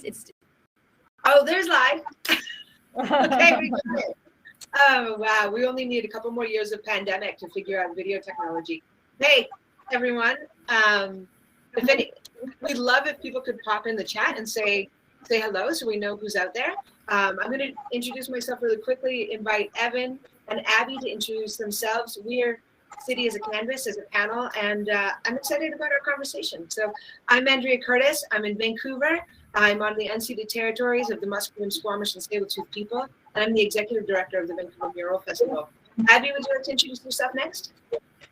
It's oh, there's live. Okay, we got it. Oh wow, we only need a couple more years of pandemic to figure out video technology. Hey, everyone. We'd love if people could pop in the chat and say hello, so we know who's out there. I'm going to introduce myself really quickly. Invite Evan and Abby to introduce themselves. We're City as a Canvas as a panel, and I'm excited about our conversation. So I'm ANDREA CURTIS. I'm in Vancouver. I'm on the unceded territories of the Musqueam, Squamish, and Tsleil-Waututh people. And I'm the executive director of the Vancouver Mural Festival. Abby, would you like to introduce yourself next?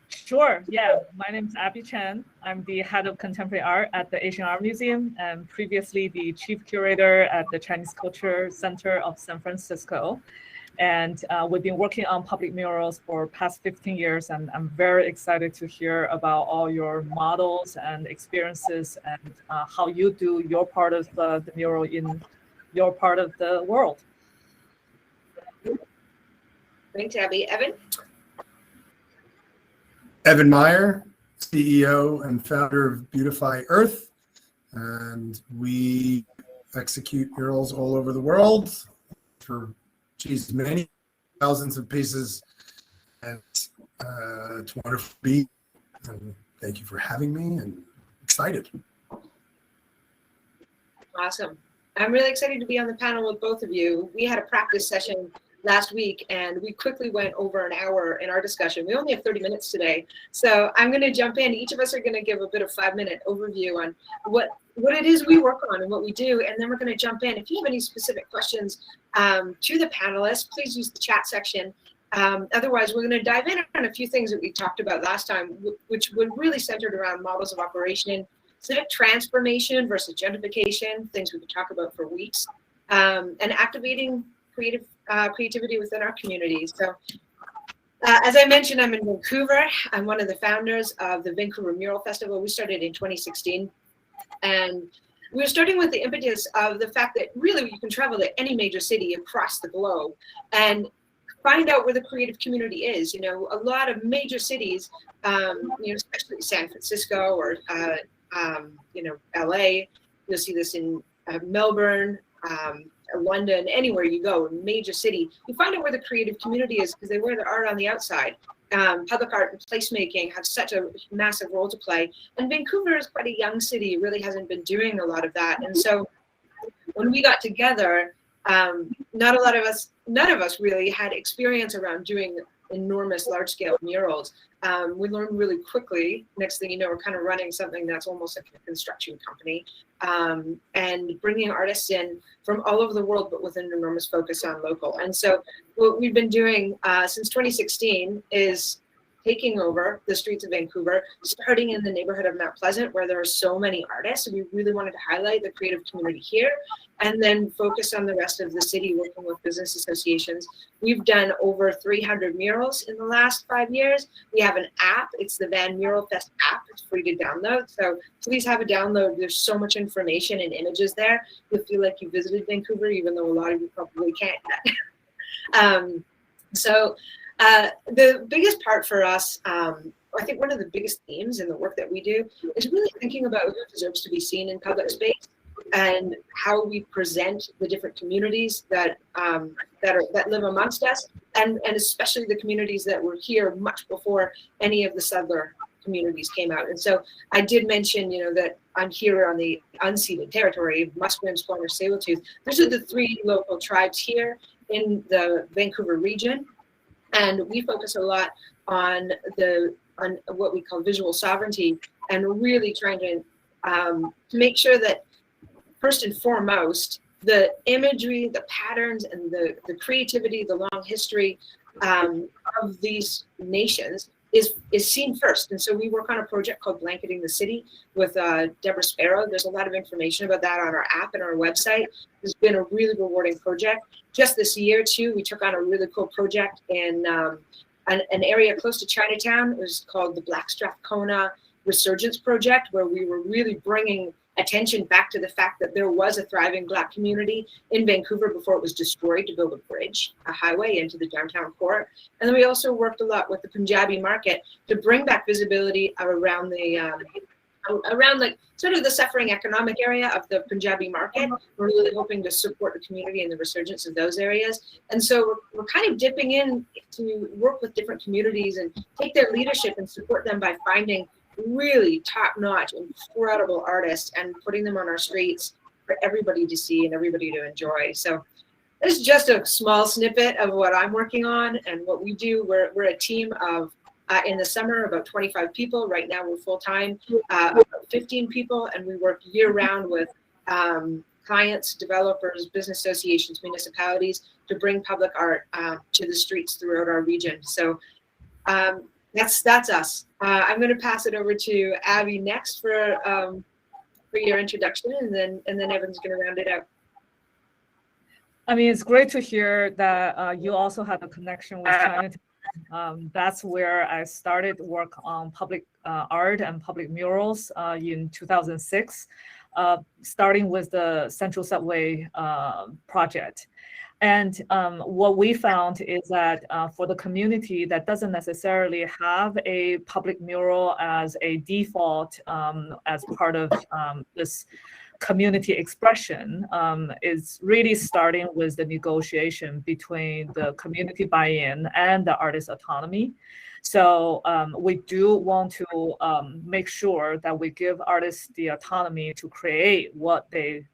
Sure, yeah. My name is Abby CHEN. I'm the head of contemporary art at the Asian Art Museum and previously the chief curator at the Chinese Culture Center of San Francisco. And we've been working on public murals for past 15 years, and I'm very excited to hear about all your models and experiences and how you do your part of the mural in your part of the world. Thanks, Abby. Evan? Evan MEYER, CEO and founder of Beautify Earth, and we execute murals all over the world for many thousands of pieces, and it's wonderful to be. And thank you for having me, and excited. Awesome. I'm really excited to be on the panel with both of you. We had a practice session last week, and we quickly went over an hour in our discussion. We only have 30 minutes today, so I'm going to jump in. Each of us are going to give a bit of 5-minute overview on what it is we work on and what we do, and then we're going to jump in. If you have any specific questions to the panelists, please use the chat section. Otherwise, we're going to dive in on a few things that we talked about last time, which were really centered around models of operation, civic transformation versus gentrification, things we could talk about for weeks, and activating creativity within our communities. So as I mentioned, I'm in Vancouver. I'm one of the founders of the Vancouver Mural Festival. We started in 2016. And we were starting with the impetus of the fact that really you can travel to any major city across the globe and find out where the creative community is. You know, a lot of major cities, especially San Francisco or, LA, you'll see this in Melbourne, London, anywhere you go, major city, you find out where the creative community is because they wear their art on the outside. Public art and placemaking have such a massive role to play. And Vancouver is quite a young city. It really hasn't been doing a lot of that. And so when we got together, none of us really had experience around doing enormous large scale murals. We learned really quickly. Next thing you know, we're kind of running something that's almost like a construction company, and bringing artists in from all over the world, but with an enormous focus on local. And so what we've been doing since 2016 is taking over the streets of Vancouver, starting in the neighborhood of Mount Pleasant, where there are so many artists. We really wanted to highlight the creative community here, and then focus on the rest of the city, working with business associations. We've done over 300 murals in the last 5 years. We have an app. It's the Muralfest App. It's free to download. So please have a download. There's so much information and images there. You'll feel like you visited Vancouver, even though a lot of you probably can't yet. The biggest part for us, I think one of the biggest themes in the work that we do is really thinking about who deserves to be seen in public space and how we present the different communities that live amongst us, and especially the communities that were here much before any of the settler communities came out. And so I did mention, that I'm here on the unceded territory of Musqueam, Squamish, Tsleil-Waututh. Those are the 3 local tribes here in the Vancouver region. And we focus a lot on what we call visual sovereignty, and really trying to make sure that first and foremost, the imagery, the patterns, and the creativity, the long history of these nations is seen first. And so we work on a project called Blanketing the City with Deborah Sparrow. There's a lot of information about that on our app and our website. It's been a really rewarding project. Just this year too, we took on a really cool project in an area close to Chinatown. It was called the Blackstrap Kona Resurgence project, where we were really bringing attention back to the fact that there was a thriving Black community in Vancouver before it was destroyed to build a bridge, a highway into the downtown core. And then we also worked a lot with the Punjabi market to bring back visibility around the around like sort of the suffering economic area of the Punjabi market. We're really hoping to support the community and the resurgence of those areas. And so we're kind of dipping in to work with different communities and take their leadership and support them by finding really top-notch, incredible artists and putting them on our streets for everybody to see and everybody to enjoy. So this is just a small snippet of what I'm working on and what we do. We're a team of, in the summer, about 25 people. Right now we're full-time, about 15 people, and we work year-round with clients, developers, business associations, municipalities to bring public art to the streets throughout our region. So that's us. I'm going to pass it over to Abby next for your introduction, and then Evan's going to round it out. I mean, it's great to hear that you also have a connection with Chinatown. That's where I started work on public art and public murals in 2006, starting with the Central Subway project. And what we found is that for the community that doesn't necessarily have a public mural as a default as part of this community expression, is really starting with the negotiation between the community buy-in and the artist autonomy. So we do want to make sure that we give artists the autonomy to create what they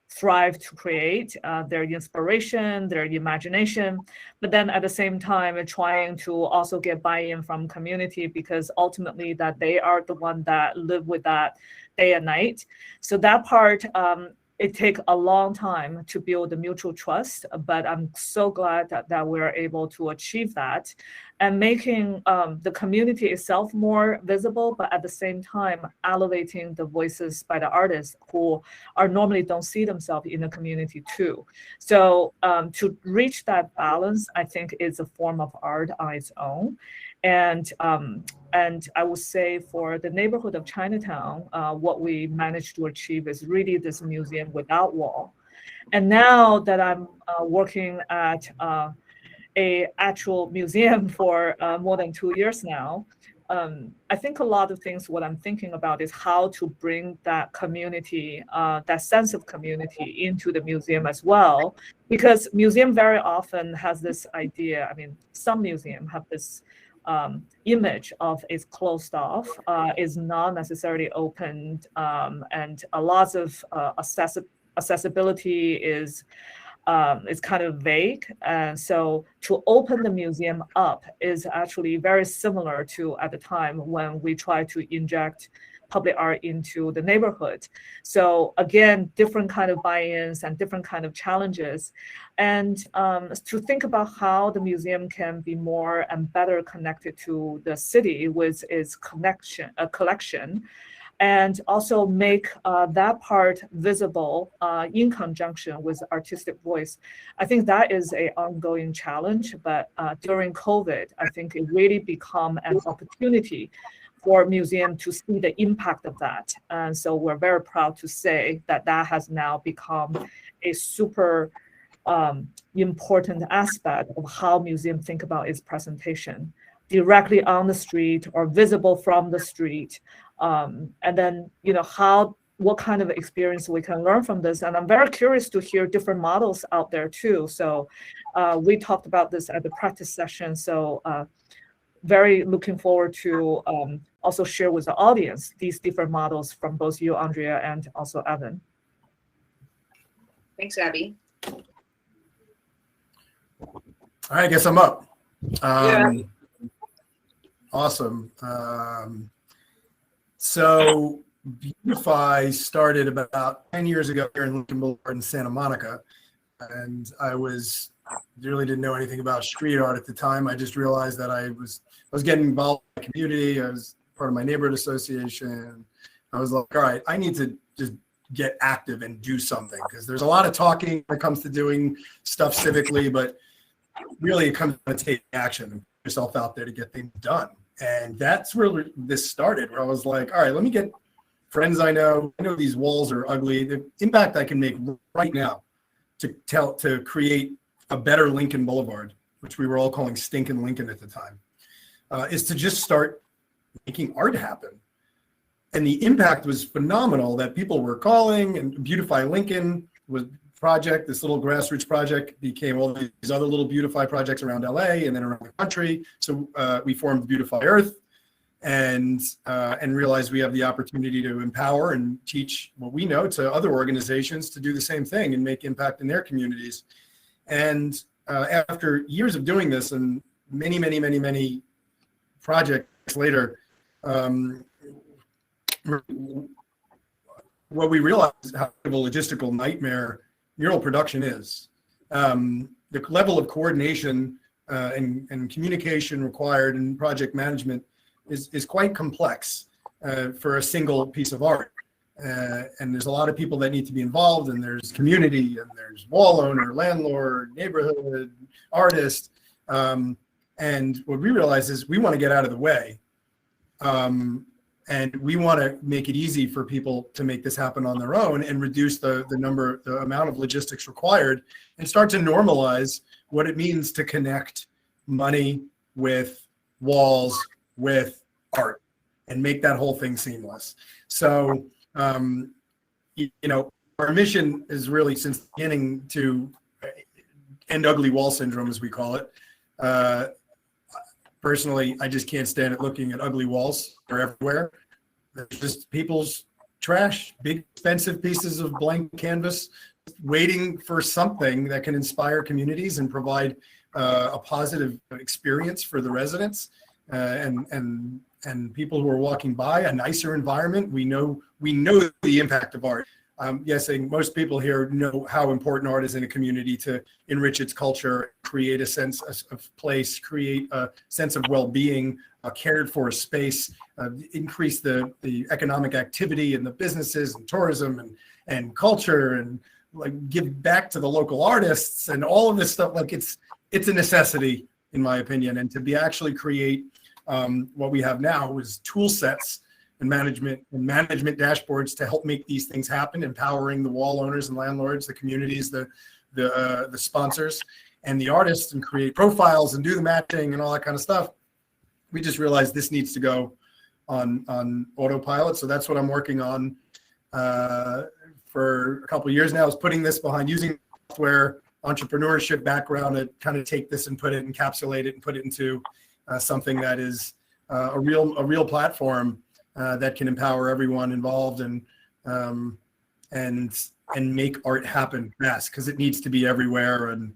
thrive to create, their inspiration, their imagination, but then at the same time trying to also get buy-in from community, because ultimately that they are the one that live with that day and night. So that part, it takes a long time to build the mutual trust, but I'm so glad that we're able to achieve that, and making the community itself more visible, but at the same time elevating the voices by the artists who are normally don't see themselves in the community too. So to reach that balance, I think is a form of art on its own. And I would say for the neighborhood of Chinatown, what we managed to achieve is really this museum without wall. And now that I'm working at a actual museum for more than 2 years now, I think a lot of things, what I'm thinking about is how to bring that community, that sense of community into the museum as well. Because museum very often has this idea, I mean, some museum have this image of it's closed off, is not necessarily opened, and a lot of accessibility is kind of vague. And so to open the museum up is actually very similar to at the time when we try to inject public art into the neighborhood. So again, different kind of buy-ins and different kind of challenges. And to think about how the museum can be more and better connected to the city with its collection, and also make that part visible in conjunction with artistic voice. I think that is an ongoing challenge, but during COVID, I think it really become an opportunity for museum to see the impact of that. And so we're very proud to say that that has now become a super important aspect of how museum think about its presentation, directly on the street or visible from the street. And then, you know, what kind of experience we can learn from this. And I'm very curious to hear different models out there too. So we talked about this at the practice session. So very looking forward to also share with the audience these different models from both you, Andrea, and also Evan. Thanks, Abby. All right, I guess I'm up. Yeah. Awesome. So Beautify started about 10 years ago here in Lincoln Boulevard in Santa Monica. And I really didn't know anything about street art at the time. I just realized that I was getting involved in the community. I was part of my neighborhood association. I was like, all right, I need to just get active and do something, because there's a lot of talking when it comes to doing stuff civically, but really it comes down to taking action and put yourself out there to get things done. And that's where this started, where I was like, all right, let me get friends I know these walls are ugly. The impact I can make right now to create a better Lincoln Boulevard, which we were all calling Stinkin' Lincoln at the time, is to just start making art happen. the impact was phenomenal, that people were calling, and Beautify Lincoln was project, this little grassroots project became all these other little Beautify projects around LA and then around the country. So we formed Beautify Earth, and realized we have the opportunity to empower and teach what we know to other organizations to do the same thing and make impact in their communities. And after years of doing this and many projects later, what we realized is how of a logistical nightmare mural production is. The level of coordination and communication required in project management is quite complex for a single piece of art. And there's a lot of people that need to be involved, and there's community, and there's wall owner, landlord, neighborhood, artist. And what we realize is we want to get out of the way. And we want to make it easy for people to make this happen on their own and reduce the amount of logistics required, and start to normalize what it means to connect money with walls, with art, and make that whole thing seamless. So, our mission is really, since the beginning, to end ugly wall syndrome, as we call it. Personally, I just can't stand it looking at ugly walls. They're everywhere. There's just people's trash, big expensive pieces of blank canvas, waiting for something that can inspire communities and provide a positive experience for the residents and people who are walking by, a nicer environment. We know the impact of art. Yes, and most people here know how important art is in a community to enrich its culture, create a sense of place, create a sense of well-being, a cared for space, increase the economic activity in the businesses and tourism and culture, and like give back to the local artists and all of this stuff. Like it's a necessity, in my opinion. And to be actually create what we have now is tool sets and management dashboards to help make these things happen, empowering the wall owners and landlords, the communities, the sponsors, and the artists, and create profiles and do the matching and all that kind of stuff. We just realized this needs to go on autopilot. So that's what I'm working on for a couple of years now, is putting this behind, using software, entrepreneurship background to kind of take this and encapsulate it and put it into something that is a real platform that can empower everyone involved and make art happen fast, because it needs to be everywhere. And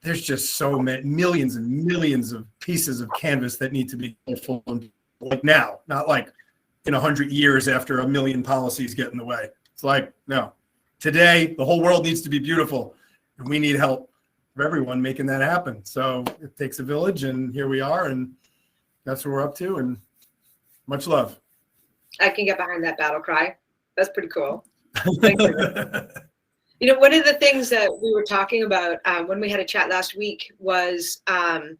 there's just so many millions and millions of pieces of canvas that need to be full, like now, not like in 100 years after a million policies get in the way. It's like, no, today the whole world needs to be beautiful, and we need help for everyone making that happen. So it takes a village, and here we are, and that's what we're up to. And much love. I can get behind that battle cry. That's pretty cool. Thank you. One of the things that we were talking about when we had a chat last week was, what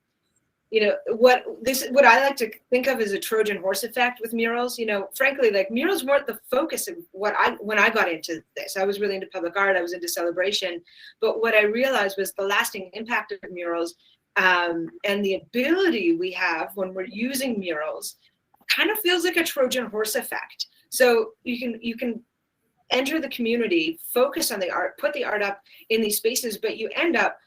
I like to think of as a Trojan horse effect with murals. Frankly, like, murals weren't the focus of when I got into this. I was really into public art. I was into celebration. But what I realized was the lasting impact of murals and the ability we have when we're using murals kind of feels like a Trojan horse effect. So you can enter the community, focus on the art, put the art up in these spaces, but you end up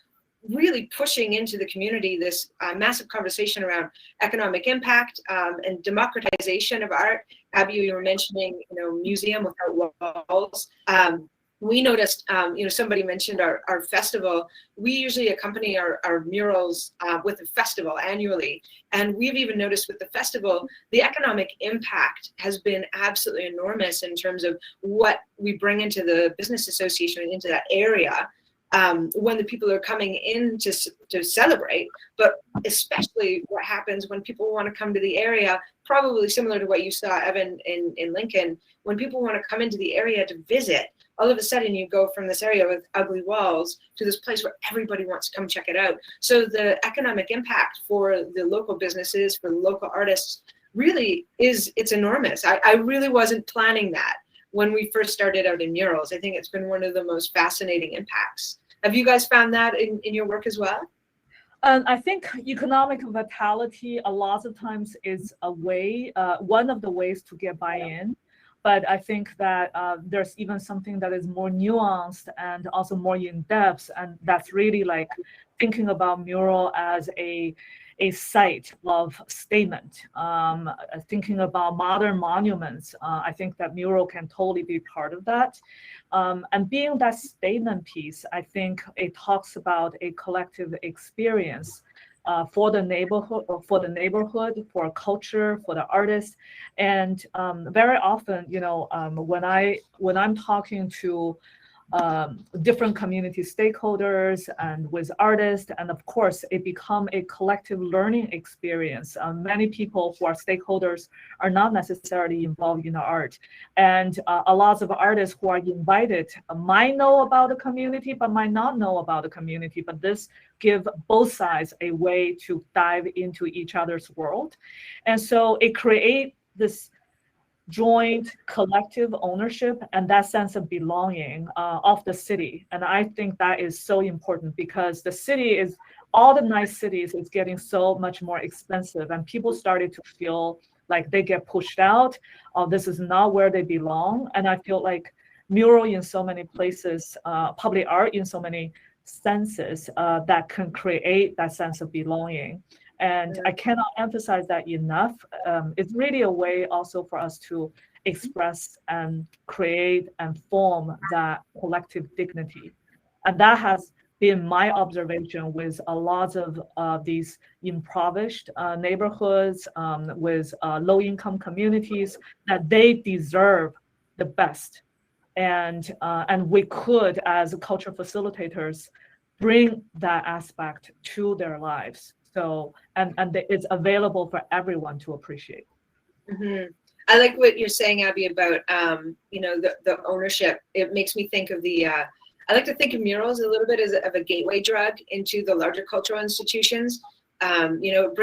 really pushing into the community this massive conversation around economic impact and democratization of art. Abby, you were mentioning, museum without walls. We noticed, somebody mentioned our festival. We usually accompany our murals with a festival annually. And we've even noticed with the festival, the economic impact has been absolutely enormous in terms of what we bring into the business association and into that area when the people are coming in to celebrate, but especially what happens when people want to come to the area, probably similar to what you saw, Evan, in Lincoln, when people want to come into the area to visit. All of a sudden you go from this area with ugly walls to this place where everybody wants to come check it out. So the economic impact for the local businesses, for the local artists, really it's enormous. I really wasn't planning that when we first started out in murals. I think it's been one of the most fascinating impacts. Have you guys found that in your work as well? And I think economic vitality a lot of times is a way, one of the ways to get buy-in. But I think that there's even something that is more nuanced and also more in-depth, and that's really like thinking about mural as a site of statement, thinking about modern monuments. I think that mural can totally be part of that. And being that statement piece, I think it talks about a collective experience for the neighborhood, for culture, for the artist. And very often, when I'm talking to different community stakeholders and with artists, and of course it become a collective learning experience. Many people who are stakeholders are not necessarily involved in the art, and a lot of artists who are invited might know about the community but might not know about the community, but this give both sides a way to dive into each other's world. And so it creates this joint collective ownership and that sense of belonging of the city. And I think that is so important, because the city is, all the nice cities is getting so much more expensive, and people started to feel like they get pushed out. This is not where they belong. And I feel like mural in so many places, public art in so many senses, that can create that sense of belonging. And I cannot emphasize that enough. It's really a way also for us to express and create and form that collective dignity. And that has been my observation with a lot of these impoverished neighborhoods, with low-income communities, that they deserve the best. And we could, as culture facilitators, bring that aspect to their lives. So, and it's available for everyone to appreciate. Mm-hmm. I like what you're saying, Abby, about, the ownership. It makes me think of I like to think of murals a little bit as a gateway drug into the larger cultural institutions. It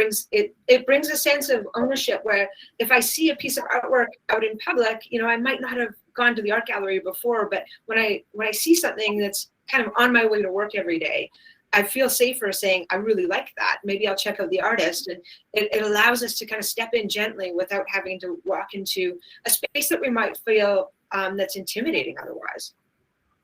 brings a sense of ownership, where if I see a piece of artwork out in public, I might not have gone to the art gallery before, but when I see something that's kind of on my way to work every day, I feel safer saying, I really like that. Maybe I'll check out the artist. And it allows us to kind of step in gently without having to walk into a space that we might feel that's intimidating otherwise.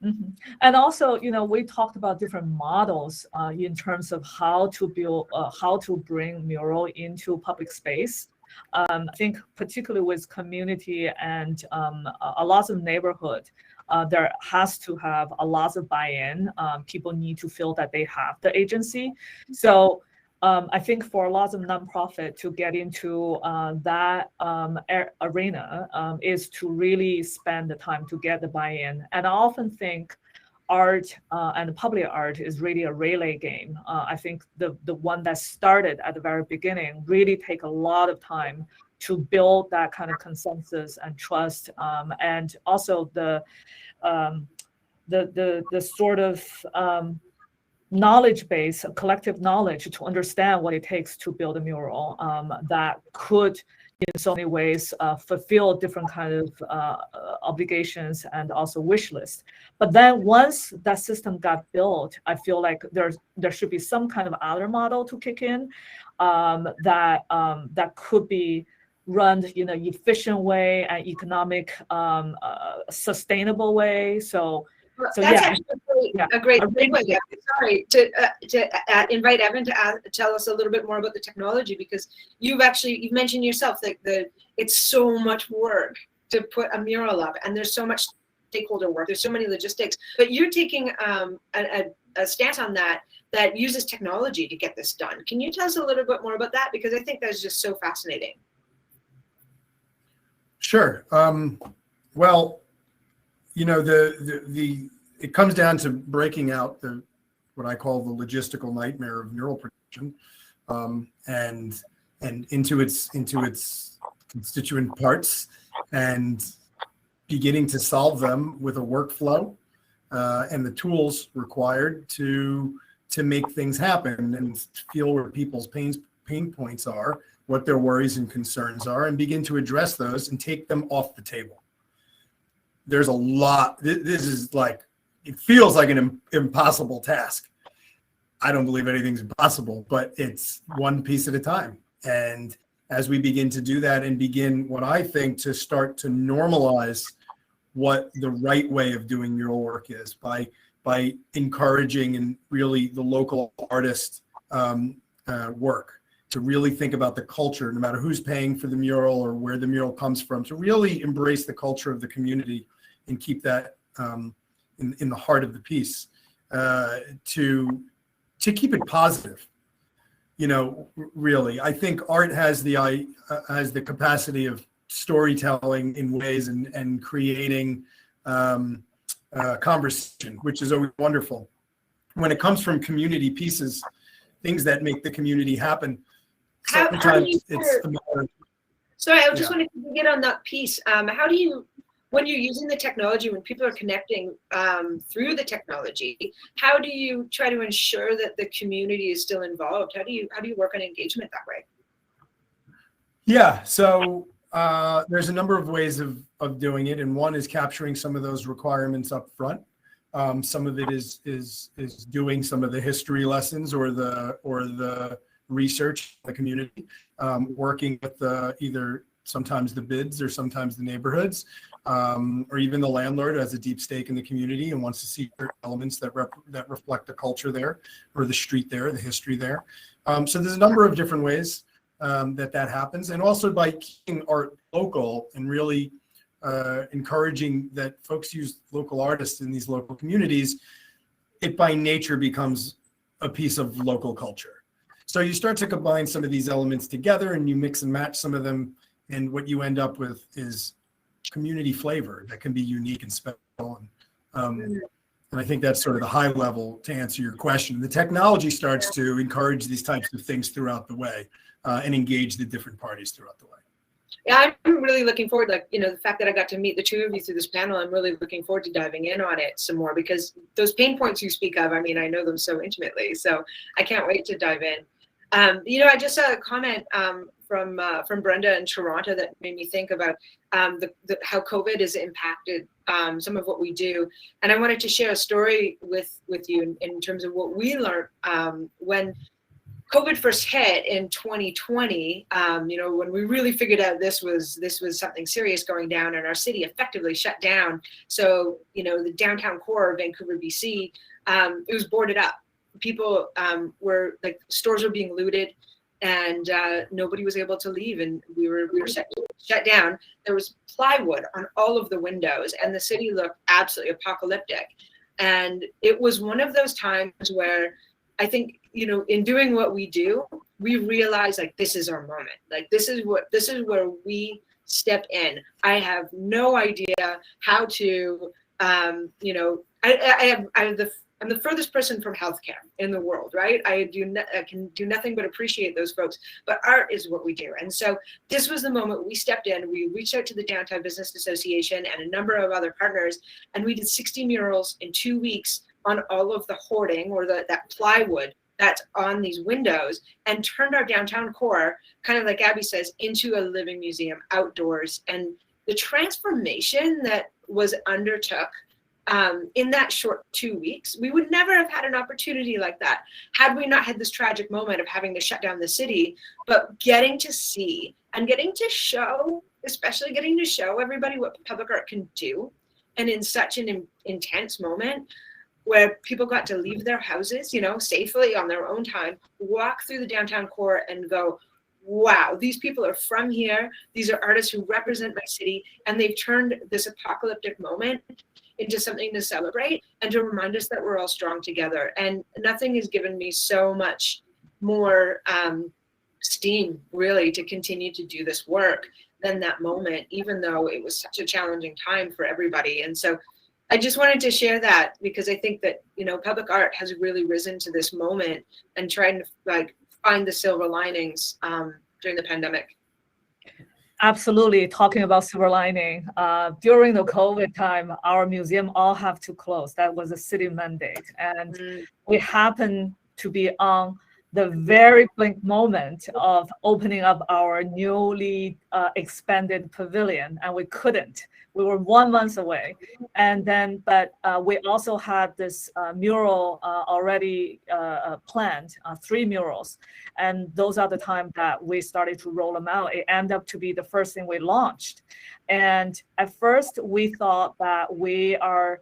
Mm-hmm. And also, we talked about different models in terms of how to build, how to bring mural into public space. I think particularly with community and a lot of neighborhood, there has to have a lot of buy-in. People need to feel that they have the agency. So I think for a lot of nonprofit to get into that arena is to really spend the time to get the buy-in. And I often think art and public art is really a relay game. I think the one that started at the very beginning really take a lot of time to build that kind of consensus and trust, and also the sort of knowledge base, collective knowledge to understand what it takes to build a mural that could, in so many ways, fulfill different kind of obligations and also wish lists. But then once that system got built, I feel like there should be some kind of other model to kick in that could be run in an efficient way and economic, sustainable way. So that's yeah, actually a great segue. Sorry to invite Evan to tell us a little bit more about the technology, because you've mentioned yourself that it's so much work to put a mural up, and there's so much stakeholder work. There's so many logistics, but you're taking a stance on that uses technology to get this done. Can you tell us a little bit more about that? Because I think that's just so fascinating. Sure. Well, it comes down to breaking out what I call the logistical nightmare of mural production, and into its constituent parts, and beginning to solve them with a workflow and the tools required to make things happen, and feel where people's pain points are, what their worries and concerns are, and begin to address those and take them off the table. There's a lot. This is like, it feels like an impossible task. I don't believe anything's impossible, but it's one piece at a time. And as we begin to do that and begin what I think to start to normalize what the right way of doing mural work is by encouraging and really the local artist work, to really think about the culture, no matter who's paying for the mural or where the mural comes from, to really embrace the culture of the community and keep that in the heart of the piece, to keep it positive. You know, really, I think art has the capacity of storytelling in ways and creating conversation, which is always wonderful. When it comes from community pieces, things that make the community happen, sometimes it's a matter. Sorry, I just wanted to get on that piece. How do you, when you're using the technology, when people are connecting through the technology, how do you try to ensure that the community is still involved? How do you work on engagement that way? Yeah, so there's a number of ways of doing it, and one is capturing some of those requirements up front. Some of it is doing some of the history lessons or the research in the community, working with either sometimes the bids or sometimes the neighborhoods, or even the landlord has a deep stake in the community and wants to see elements that reflect the culture there, or the street there, the history there. So there's a number of different ways that happens, and also by keeping art local and really encouraging that folks use local artists in these local communities. It by nature becomes a piece of local culture. So you start to combine some of these elements together and you mix and match some of them, and what you end up with is community flavor that can be unique and special. And I think that's sort of the high level to answer your question. The technology starts to encourage these types of things throughout the way, and engage the different parties throughout the way. Yeah, I'm really looking forward, like, you know, the fact that I got to meet the two of you through this panel, I'm really looking forward to diving in on it some more, because those pain points you speak of, I mean, I know them so intimately, so I can't wait to dive in. You know, I just saw a comment from Brenda in Toronto that made me think about how COVID has impacted some of what we do. And I wanted to share a story with you in terms of what we learned when COVID first hit in 2020, you know, when we really figured out this was something serious going down, and our city effectively shut down. So, you know, the downtown core of Vancouver, BC, it was boarded up. People were, like, stores were being looted, and nobody was able to leave, and we were shut down. There was plywood on all of the windows, and the city looked absolutely apocalyptic. And it was one of those times where I think, you know, in doing what we do, we realize, like, this is our moment. Like, this is where we step in. I have no idea how to, you know, I'm the furthest person from healthcare in the world, right? I can do nothing but appreciate those folks, but art is what we do. And so this was the moment we stepped in. We reached out to the Downtown Business Association and a number of other partners, and we did 60 murals in 2 weeks on all of the hoarding, or that plywood that's on these windows, and turned our downtown core, kind of like Abby says, into a living museum outdoors. And the transformation that was undertook in that short 2 weeks, we would never have had an opportunity like that had we not had this tragic moment of having to shut down the city. But getting to see and getting to show, especially getting to show everybody what public art can do, and in such an intense moment where people got to leave their houses, you know, safely on their own time, walk through the downtown core and go, wow, these people are from here. These are artists who represent my city, and they've turned this apocalyptic moment into something to celebrate and to remind us that we're all strong together. And nothing has given me so much more steam, really, to continue to do this work than that moment, even though it was such a challenging time for everybody. And so I just wanted to share that, because I think that, you know, public art has really risen to this moment and trying to, like, find the silver linings during the pandemic. Absolutely. Talking about silver lining, during the COVID time, our museum all have to close. That was a city mandate. And we happened to be on the very blink moment of opening up our newly expanded pavilion, and we couldn't. We were 1 month away, and then, but we also had this mural already planned, 3 murals, and those are the time that we started to roll them out. It ended up to be the first thing we launched, and at first we thought that we are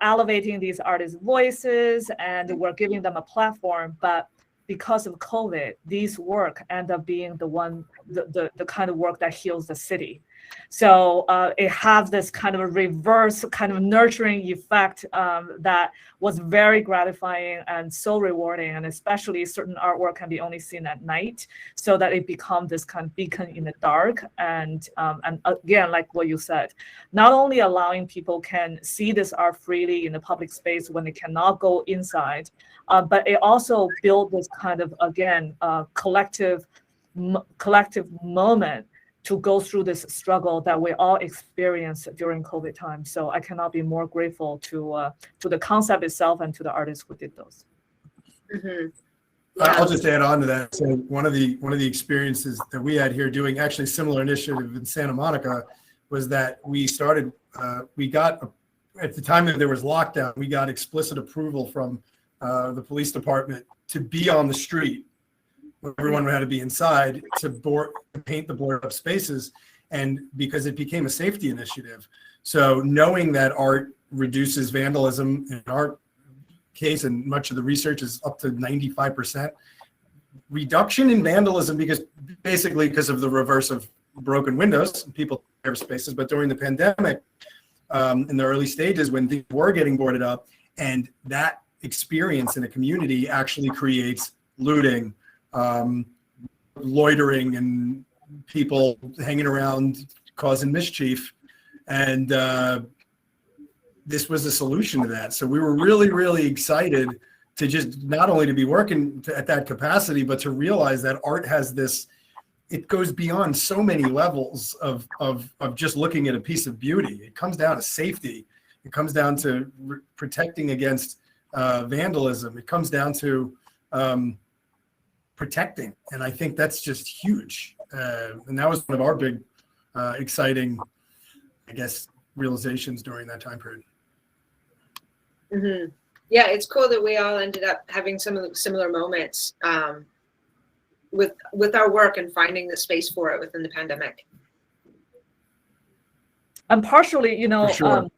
elevating these artists' voices and we're giving them a platform, but because of COVID, these work end up being the kind of work that heals the city. So it has this kind of a reverse kind of nurturing effect that was very gratifying and so rewarding, and especially certain artwork can be only seen at night, so that it becomes this kind of beacon in the dark. And again, like what you said, not only allowing people can see this art freely in the public space when they cannot go inside, but it also built this kind of, again, collective moment to go through this struggle that we all experienced during COVID time. So I cannot be more grateful to the concept itself and to the artists who did those. Mm-hmm. I'll just add on to that. So one of the experiences that we had here doing actually a similar initiative in Santa Monica was that we started, we got, at the time that there was lockdown, we got explicit approval from the police department to be on the street. Everyone had to be inside to paint the boarded up spaces, and because it became a safety initiative. So knowing that art reduces vandalism in our case, and much of the research is up to 95% reduction in vandalism, because of the reverse of broken windows, people have spaces. But during the pandemic, in the early stages when things were getting boarded up, and that experience in a community actually creates looting, loitering, and people hanging around causing mischief, and this was a solution to that. So we were really, really excited to just not only to be working at that capacity, but to realize that art has this, it goes beyond so many levels of just looking at a piece of beauty. It comes down to safety. It comes down to protecting against vandalism. It comes down to protecting. And I think that's just huge. And that was one of our big, exciting, I guess, realizations during that time period. Mm-hmm. Yeah, it's cool that we all ended up having some of the similar moments with our work and finding the space for it within the pandemic. And partially, you know, For sure.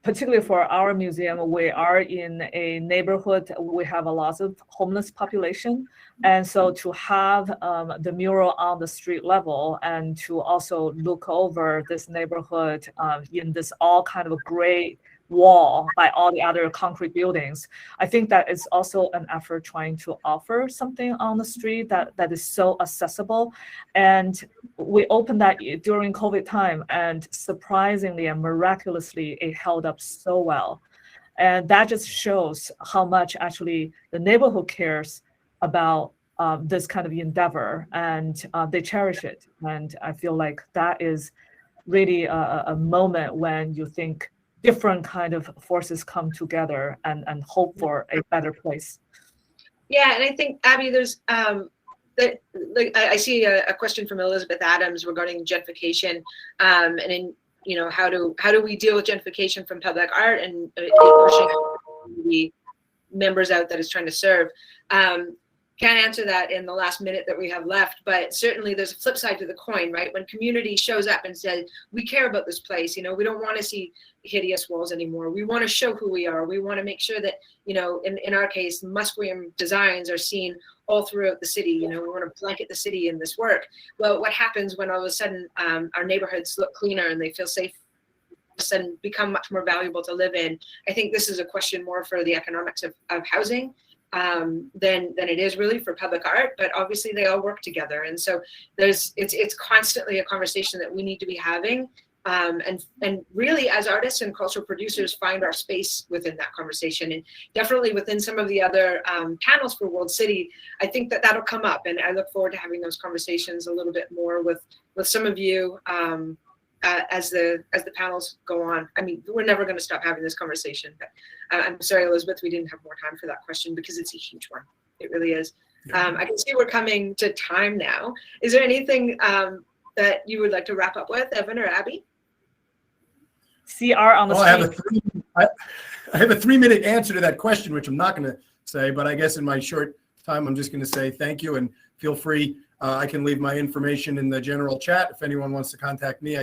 Particularly for our museum, we are in a neighborhood. We have a lot of homeless population, and so to have the mural on the street level and to also look over this neighborhood in this all kind of a gray wall by all the other concrete buildings, I think that is also an effort trying to offer something on the street that is so accessible. And we opened that during COVID time, and surprisingly and miraculously, it held up so well. And that just shows how much actually the neighborhood cares about this kind of endeavor, and they cherish it. And I feel like that is really a moment when you think different kind of forces come together and hope for a better place. Yeah, and I think, Abby, there's I see a question from Elizabeth Adams regarding gentrification, and in, you know, how do we deal with gentrification from public art and pushing the members out that is trying to serve. Can't answer that in the last minute that we have left, but certainly there's a flip side to the coin, right? When community shows up and says, we care about this place, you know, we don't want to see hideous walls anymore. We want to show who we are. We want to make sure that, you know, in our case, Musqueam designs are seen all throughout the city. You know, we want to blanket the city in this work. Well, what happens when all of a sudden our neighborhoods look cleaner and they feel safe and become much more valuable to live in? I think this is a question more for the economics of housing than it is really for public art, but obviously they all work together. And so it's constantly a conversation that we need to be having, and really as artists and cultural producers find our space within that conversation, and definitely within some of the other panels for World City. I think that that'll come up, and I look forward to having those conversations a little bit more with some of you as the panels go on. I mean, we're never going to stop having this conversation. But I'm sorry, Elizabeth, we didn't have more time for that question because it's a huge one. It really is. I can see we're coming to time now. Is there anything that you would like to wrap up with, Evan or Abby? CR on the screen. I have a 3-minute answer to that question, which I'm not going to say, but I guess in my short time, I'm just going to say thank you and feel free. I can leave my information in the general chat if anyone wants to contact me.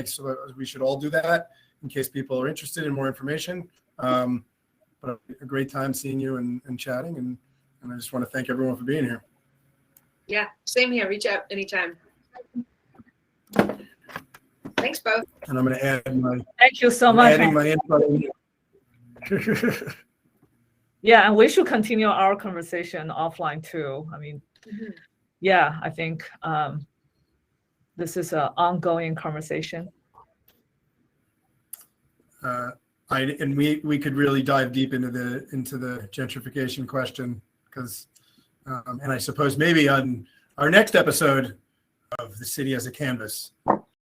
We should all do that in case people are interested in more information. But a great time seeing you and chatting, and I just want to thank everyone for being here. Yeah, same here. Reach out anytime. Thanks both. And I'm going to add my. Thank you so much. Adding my info. Yeah, and we should continue our conversation offline too. I mean, yeah, I think this is an ongoing conversation. We could really dive deep into the gentrification question because, and I suppose maybe on our next episode of The City as a Canvas,